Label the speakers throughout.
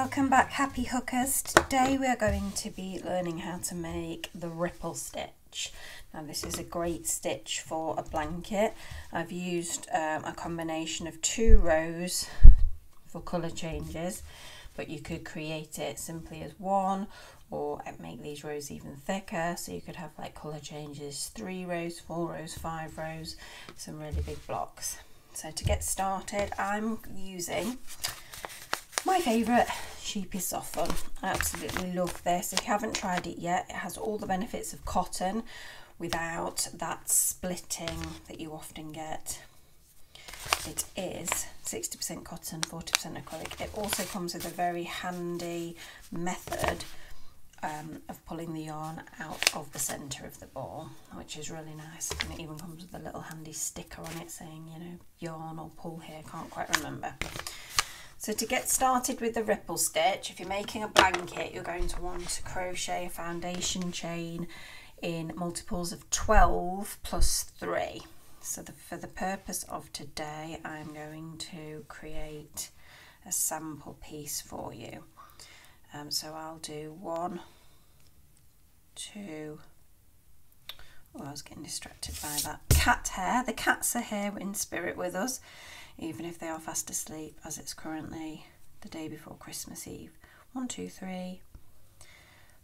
Speaker 1: Welcome back, happy hookers. Today we are going to be learning how to make the ripple stitch. Now this is a great stitch for a blanket. I've used a combination of 2 rows for colour changes, but you could create it simply as 1 or make these rows even thicker, so you could have like colour changes 3 rows, 4 rows, 5 rows, some really big blocks. So to get started, I'm using my favourite Scheepjes Softfun. I absolutely love this. If you haven't tried it yet, it has all the benefits of cotton without that splitting that you often get. It is 60% cotton, 40% acrylic. It also comes with a very handy method of pulling the yarn out of the centre of the ball, which is really nice. And it even comes with a little handy sticker on it saying, you know, yarn or pull here, can't quite remember. So to get started with the ripple stitch, if you're making a blanket, you're going to want to crochet a foundation chain in multiples of 12 plus 3. So for the purpose of today, I'm going to create a sample piece for you. So I'll do 1, 2, oh, I was getting distracted by that cat hair. The cats are here in spirit with us, even if they are fast asleep, as it's currently the day before Christmas Eve. 1, 2, 3,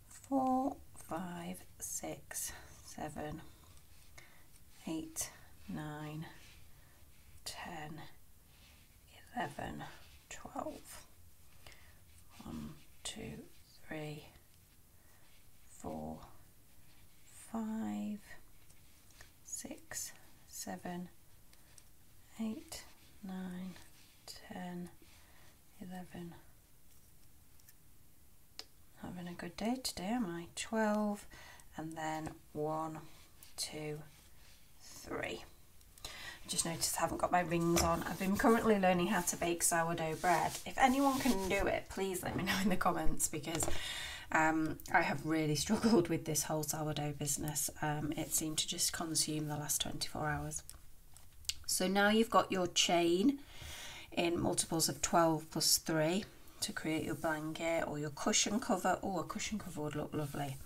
Speaker 1: 4, 5, 6, 7, 8, 9, 10, 11, 12. 1, 2, 3, 4, 5, 6, 7, 8, 9, 10, 11. Having a good day today, am I? 12, and then 1, 2, 3. Just noticed I haven't got my rings on. I've been currently learning how to bake sourdough bread. If anyone can do it, please let me know in the comments, because I have really struggled with this whole sourdough business. It seemed to just consume the last 24 hours. So now you've got your chain in multiples of 12 plus 3 to create your blanket or your cushion cover. Oh, a cushion cover would look lovely.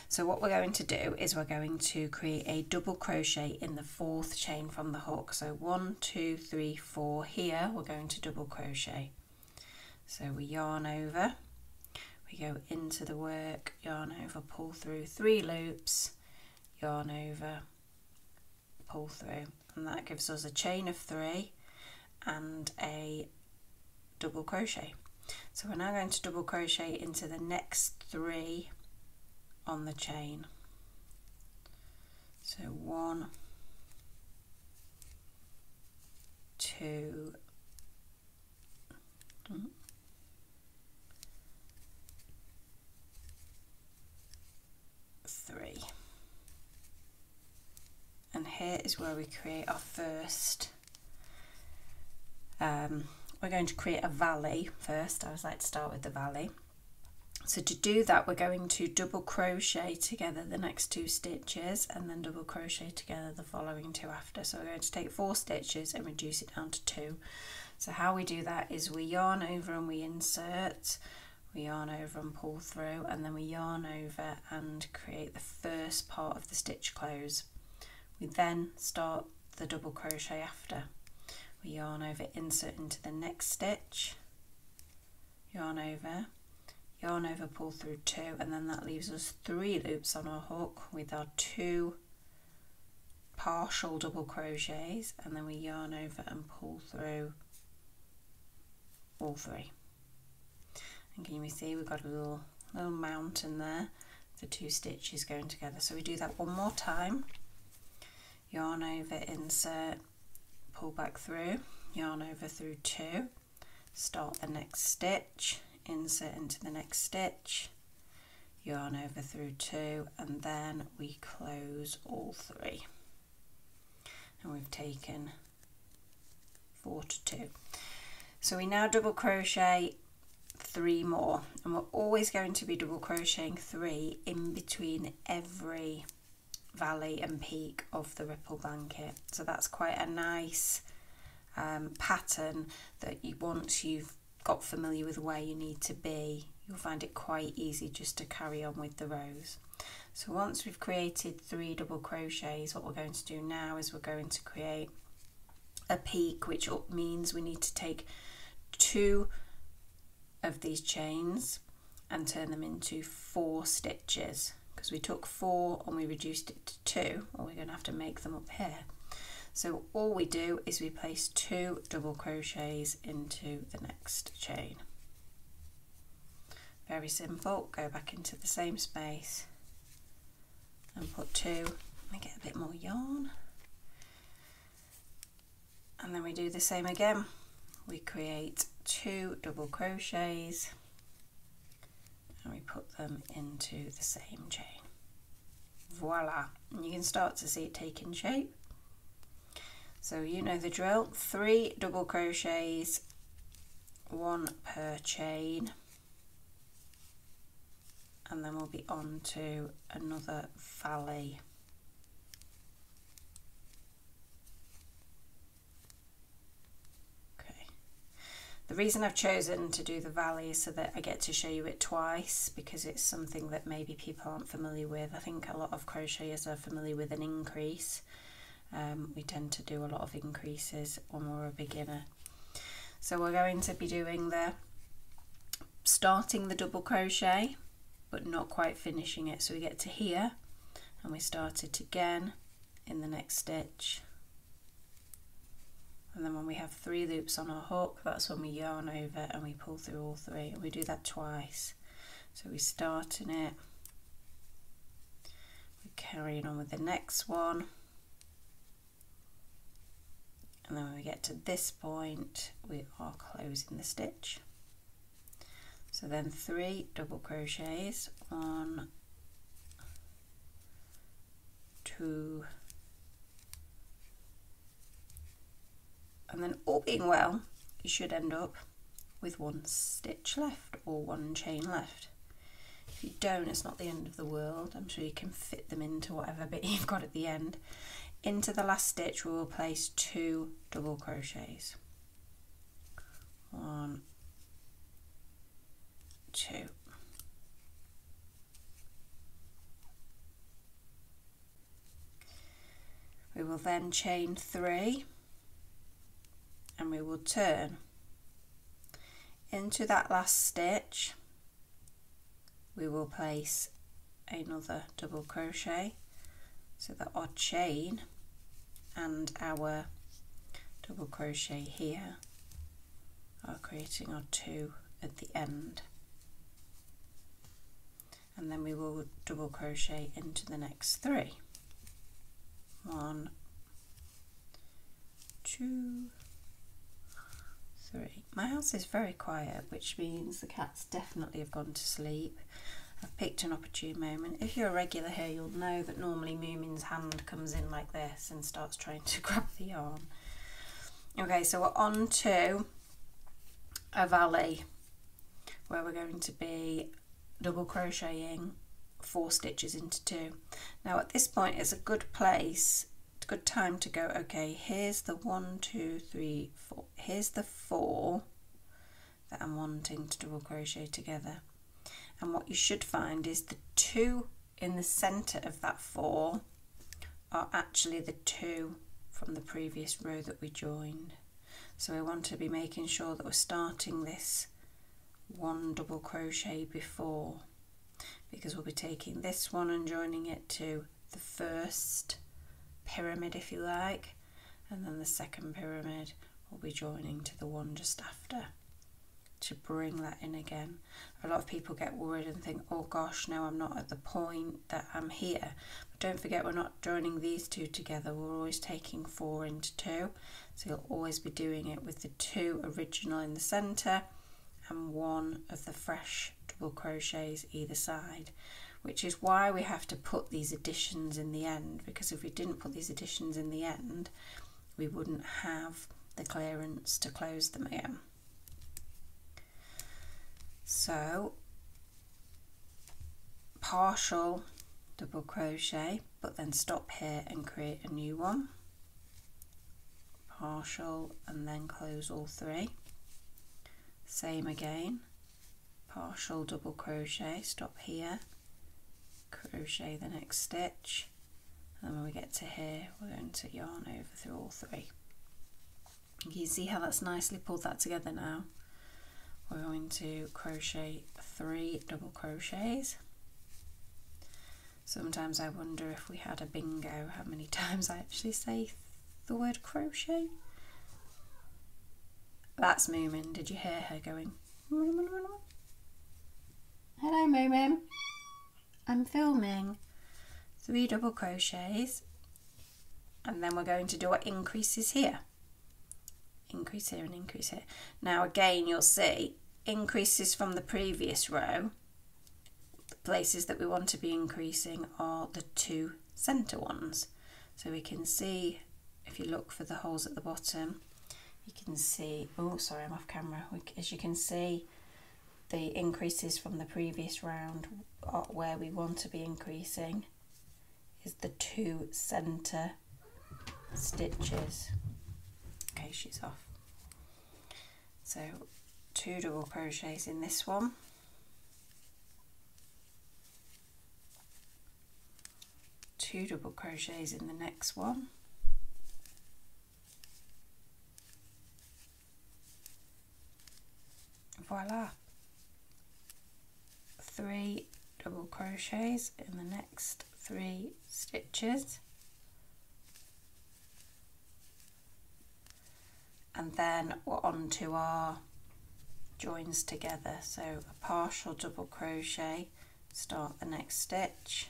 Speaker 1: So what we're going to do is we're going to create a double crochet in the 4th chain from the hook. So 1, 2, 3, 4 here, we're going to double crochet. So we yarn over, we go into the work, yarn over, pull through 3 loops, yarn over, pull through, and that gives us a chain of 3 and a double crochet. So we're now going to double crochet into the next 3 on the chain. So 1, 2, 3. And here is where we create our first, we're going to create a valley first. I always like to start with the valley. So to do that, we're going to double crochet together the next 2 stitches and then double crochet together the following 2 after. So we're going to take 4 stitches and reduce it down to 2. So how we do that is we yarn over and we insert, we yarn over and pull through, and then we yarn over and create the first part of the stitch close. We then start the double crochet after. We yarn over, insert into the next stitch, yarn over, pull through 2, and then that leaves us 3 loops on our hook with our 2 partial double crochets, and then we yarn over and pull through all 3. And can you see we've got a little mountain there, the 2 stitches going together. So we do that one more time. Yarn over, insert, pull back through, yarn over through 2, start the next stitch, insert into the next stitch, yarn over through 2, and then we close all 3. And we've taken 4 to 2. So we now double crochet 3 more, and we're always going to be double crocheting 3 in between every valley and peak of the ripple blanket. So that's quite a nice pattern that once you've got familiar with where you need to be, you'll find it quite easy just to carry on with the rows. So once we've created 3 double crochets, what we're going to do now is we're going to create a peak, which means we need to take 2 of these chains and turn them into 4 stitches, because we took 4 and we reduced it to 2, or we're going to have to make them up here. So all we do is we place 2 double crochets into the next chain. Very simple. Go back into the same space and put 2. Let me get a bit more yarn. And then we do the same again. We create 2 double crochets and we put them into the same chain. Voila! And you can start to see it taking shape. So you know the drill. 3 double crochets, 1 per chain, and then we'll be on to another valley. Okay. The reason I've chosen to do the valley is so that I get to show you it twice, because it's something that maybe people aren't familiar with. I think a lot of crocheters are familiar with an increase. We tend to do a lot of increases when we're a beginner. So we're going to be doing starting the double crochet, but not quite finishing it. So we get to here and we start it again in the next stitch. And then when we have 3 loops on our hook, that's when we yarn over and we pull through all 3. And we do that twice. So we start in it, we're carrying on with the next one. And then when we get to this point, we are closing the stitch. So then 3 double crochets, 1, 2, and then all being well, you should end up with 1 stitch left or 1 chain left. If you don't, it's not the end of the world. I'm sure you can fit them into whatever bit you've got at the end. Into the last stitch we will place 2 double crochets. 1, 2. We will then chain 3 and we will turn. Into that last stitch we will place another double crochet, so that our chain and our double crochet here are creating our 2 at the end. And then we will double crochet into the next 3. 1, 2, 3. My house is very quiet, which means the cats definitely have gone to sleep. I've picked an opportune moment. If you're a regular here, you'll know that normally Moomin's hand comes in like this and starts trying to grab the yarn. Okay, so we're on to a valley where we're going to be double crocheting 4 stitches into 2. Now at this point it's a good place, it's a good time to go, okay, here's the 1, 2, 3, 4. Here's the 4 that I'm wanting to double crochet together. And what you should find is the 2 in the centre of that 4 are actually the 2 from the previous row that we joined. So we want to be making sure that we're starting this 1 double crochet before, because we'll be taking this one and joining it to the first pyramid, if you like, and then the second pyramid will be joining to the one just after, to bring that in again. A lot of people get worried and think, oh gosh, no, I'm not at the point that I'm here. But don't forget, we're not joining these 2 together, we're always taking 4 into 2, so you'll always be doing it with the 2 original in the centre and 1 of the fresh double crochets either side, which is why we have to put these additions in the end, because if we didn't put these additions in the end, we wouldn't have the clearance to close them again. So partial double crochet, but then stop here and create a new one, partial, and then close all 3, Same again, partial double crochet, stop here, crochet the next stitch, and when we get to here we're going to yarn over through all three. You can see how that's nicely pulled that together now. We're going to crochet 3 double crochets. Sometimes I wonder if we had a bingo how many times I actually say the word crochet. That's Moomin. Did you hear her going? Hello Moomin. I'm filming. 3 double crochets, and then we're going to do our increases here. Increase here and increase here. Now again you'll see increases from the previous row. The places that we want to be increasing are the 2 centre ones. So we can see, if you look for the holes at the bottom, you can see, oh sorry I'm off camera, as you can see the increases from the previous round are where we want to be increasing is the 2 centre stitches. Okay, she's off. So 2 double crochets in this one, two double crochets in the next one, voila, 3 double crochets in the next 3 stitches, and then we're on to our joins together. So a partial double crochet, start the next stitch,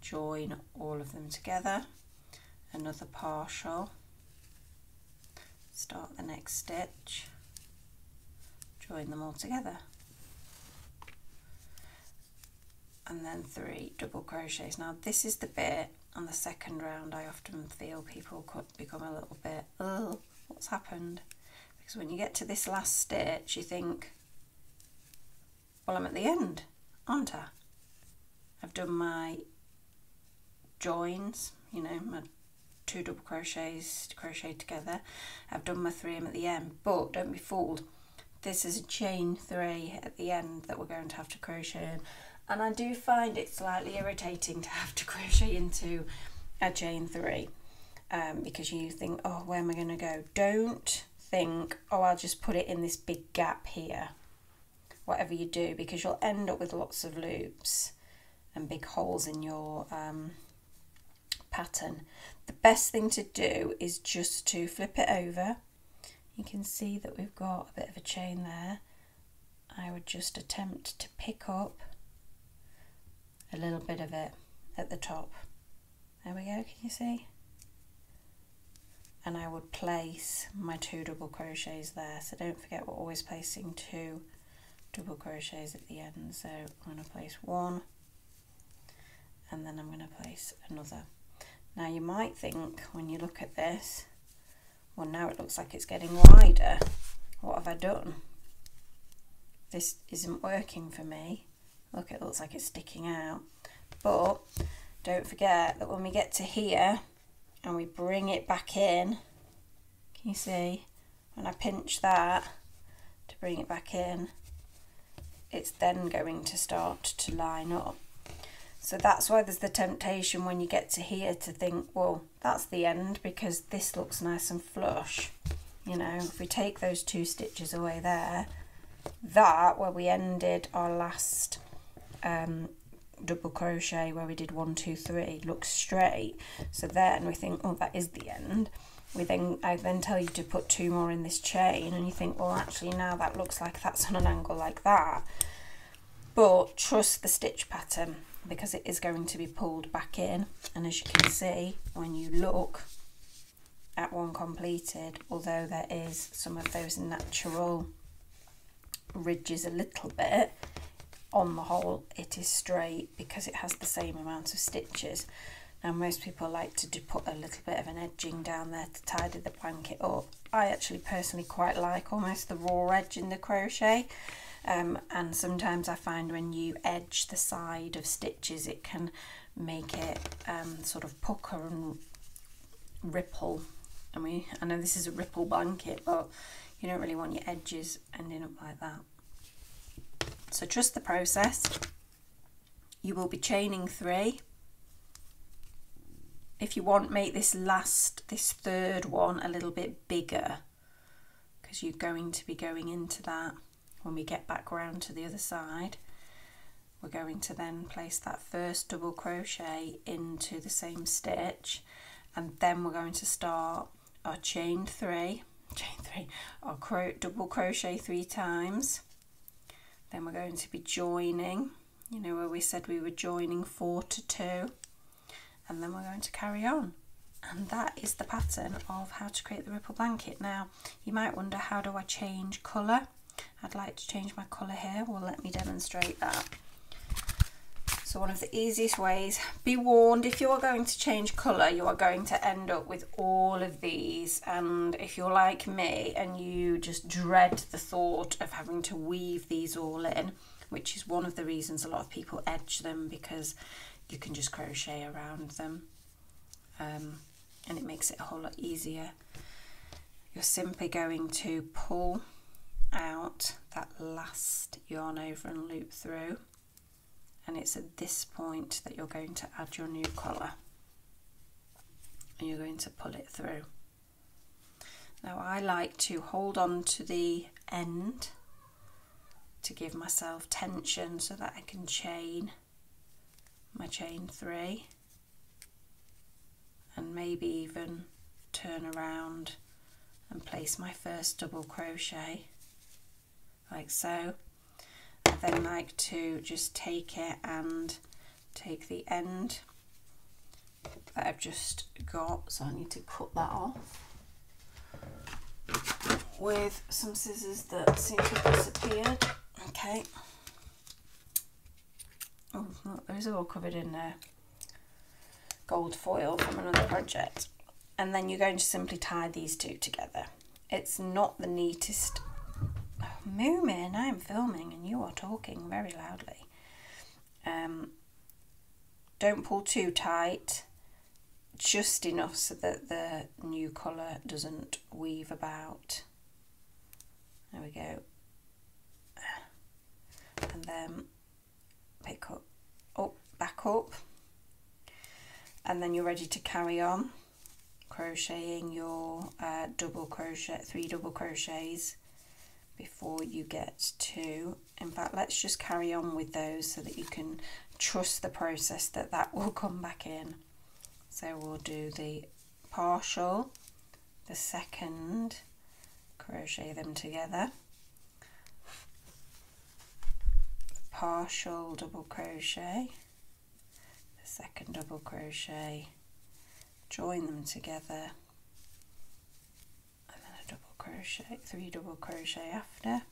Speaker 1: join all of them together, another partial, start the next stitch, join them all together, and then 3 double crochets. Now this is the bit on the second round I often feel people could become a little bit, oh, what's happened? Because when you get to this last stitch you think, well, I'm at the end, aren't I? I've done my joins, you know, my 2 double crochets to crochet together. I've done my 3, I'm at the end, but don't be fooled. This is a chain 3 at the end that we're going to have to crochet in. And I do find it slightly irritating to have to crochet into a chain 3 because you think, oh, where am I going to go? Don't think, oh, I'll just put it in this big gap here. Whatever you do, because you'll end up with lots of loops and big holes in your pattern. The best thing to do is just to flip it over. You can see that we've got a bit of a chain there. I would just attempt to pick up a little bit of it at the top. There we go, can you see? And I would place my 2 double crochets there. So don't forget, we're always placing 2 double crochets at the end. So I'm going to place 1 and then I'm going to place another. Now you might think when you look at this, well, now it looks like it's getting wider. What have I done? This isn't working for me. Look, it looks like it's sticking out. But don't forget that when we get to here and we bring it back in, can you see? When I pinch that to bring it back in, it's then going to start to line up. So that's why there's the temptation when you get to here to think, well, that's the end because this looks nice and flush. You know, if we take those 2 stitches away there, that where we ended our last double crochet where we did 1, 2, 3 looks straight. So then we think, oh, that is the end. I then tell you to put 2 more in this chain and you think, well, actually now that looks like that's on an angle like that. But trust the stitch pattern because it is going to be pulled back in, and as you can see when you look at one completed, although there is some of those natural ridges a little bit, on the whole it is straight because it has the same amount of stitches. Now most people like to put a little bit of an edging down there to tidy the blanket up. I actually personally quite like almost the raw edge in the crochet, and sometimes I find when you edge the side of stitches it can make it sort of pucker and ripple. I know this is a ripple blanket, but You don't really want your edges ending up like that. So trust the process. You will be chaining 3. If you want, make this third one a little bit bigger, because you're going to be going into that when we get back round to the other side. We're going to then place that first double crochet into the same stitch, and then we're going to start our our double crochet 3 times. Then we're going to be joining, you know, where we said we were joining 4 to 2, and then we're going to carry on. And that is the pattern of how to create the ripple blanket. Now you might wonder, how do I change colour? I'd like to change my colour here. Well, let me demonstrate that. So one of the easiest ways, be warned, if you are going to change colour, you are going to end up with all of these. And if you're like me and you just dread the thought of having to weave these all in, which is one of the reasons a lot of people edge them, because you can just crochet around them, and it makes it a whole lot easier. You're simply going to pull out that last yarn over and loop through, and it's at this point that you're going to add your new colour, and you're going to pull it through. Now I like to hold on to the end to give myself tension so that I can chain my chain 3, and maybe even turn around and place my first double crochet like so. I then like to just take it and take the end that I've just got, so I need to cut that off with some scissors that seem to have disappeared. Okay. Oh look, those are all covered in gold foil from another project. And then you're going to simply tie these 2 together. It's not the neatest. Oh, Moomin, I am filming and you are talking very loudly. Don't pull too tight, just enough so that the new colour doesn't weave about. There we go. And then pick up, back up, and then you're ready to carry on crocheting your 3 double crochets before you get to, in fact let's just carry on with those so that you can trust the process that will come back in. So we'll do the partial, the second, crochet them together, partial double crochet, the second double crochet, join them together, and then a double crochet, 3 double crochet after,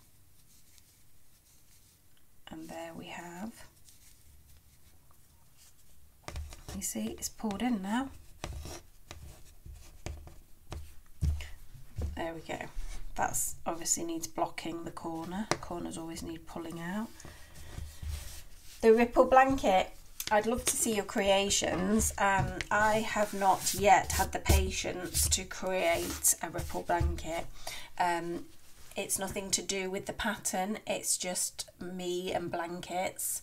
Speaker 1: and there we have, you see it's pulled in now. There we go. That's obviously needs blocking the corner. Corners always need pulling out. The ripple blanket, I'd love to see your creations. I have not yet had the patience to create a ripple blanket. It's nothing to do with the pattern, it's just me and blankets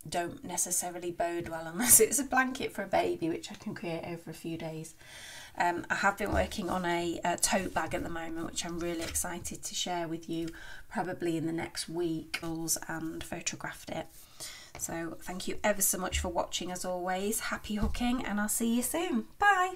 Speaker 1: don't necessarily bode well unless it's a blanket for a baby, which I can create over a few days. I have been working on a tote bag at the moment, which I'm really excited to share with you probably in the next week, and photographed it. So thank you ever so much for watching as always. Happy hooking, and I'll see you soon. Bye.